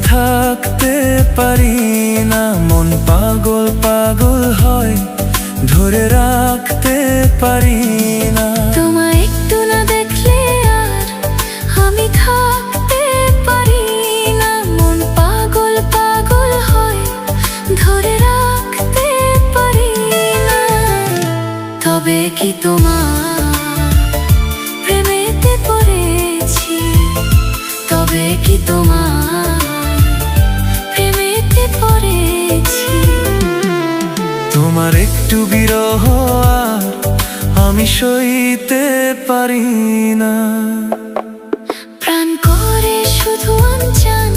থাকতে পারি না, মন পাগল পাগল হয়, ধরে রাখতে পারি না। তোমায় একটু না দেখলে আর আমি থাকতে পারি না, মন পাগল পাগল হয়, ধরে রাখতে পারি না। তবে কি তোমার প্রেমেতে পড়েছি, তবে কি তোমার প্রেমেতে পড়েছি। তোমার একটু বিরহ আর আমি সইতে পারি না। প্রাণ করে শুধু অনজান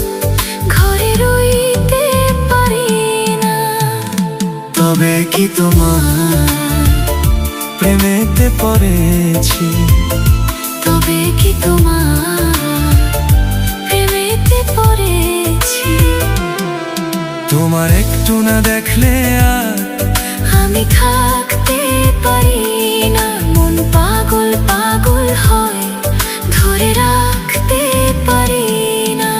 ঘরে রইতে পারি না। তবে কি তোমার প্রেমেতে পড়েছি, তবে কি তোমার প্রেমেতে পড়েছি। তোমার একটু না দেখলে আর আমি থাকতে পারি না, মন পাগল পাগল হয়, ধরে রাখতে পারি না।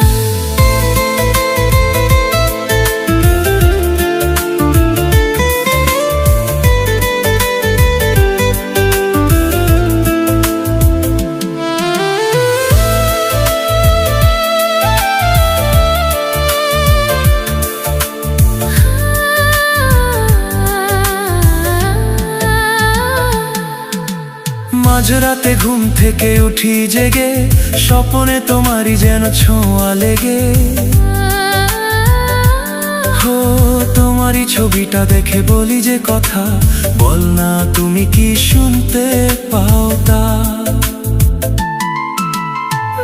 মাঝরাতে ঘুম থেকে উঠি জেগে, স্বপ্নে তোমারই যেন ছোঁয়া লেগে। হো তোমারই ছবিটা দেখে বলি যে কথা, বল না তুমি কি শুনতে পাও তা।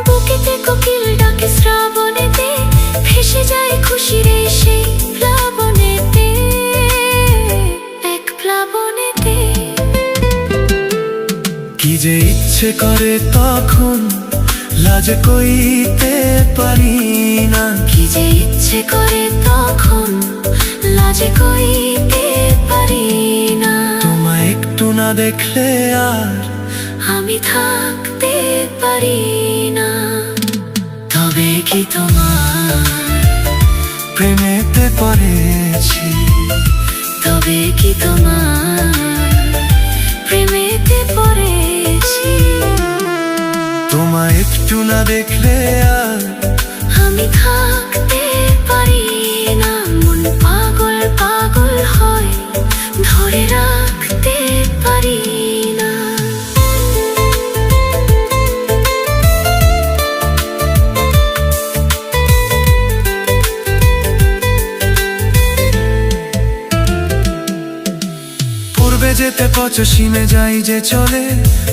বুকেতে কোকিল ডাকে শ্রাবণেতে, ভেসে যায় খুশির এই সেই প্লাবনেতে, এক প্লাবনেতে। কি যে ইচ্ছে করে তখন লাজে কইতে পারি না। কি যে ইচ্ছে করে তখন লাজে কইতে পারি না। তোমায় একটু না দেখলে আর আমি থাকতে পারি না। তবে কি তোমার প্রেমেতে পড়েছি, তবে কি তোমার প্রেমেতে পড়েছি। তোমায় একটু না দেখলে আর আমি থাকতে পারি না, মন পাগল পাগল হয়, ধরে রাখতে পারি না। পূর্বে যেতে পশ্চিমে যাই যে চলে,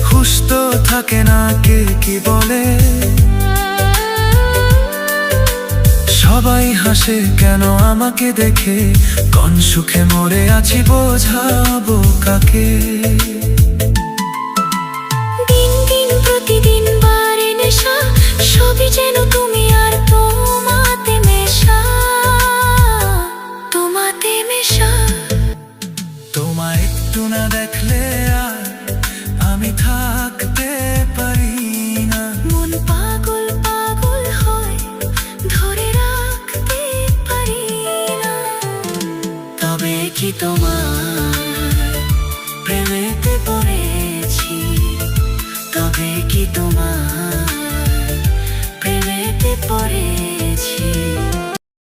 হুশ তো থাকে না কে কি বলে। সবাই হাসে কেন আমাকে দেখে, কোন সুখে মরে আছি বোঝাবো কাকে। দিন দিন প্রতিদিন বাড়ে নেশা, সবই যেন তুমি আর তোমাতে মেশা, তোমাতে মেশা। তোমায় একটু না দেখলে আর আমি থাকতে পারি না। মন পাগল পাগল হয়, ধরে রাখতে পারি না। তবে কি তোমার প্রেমেতে পড়ে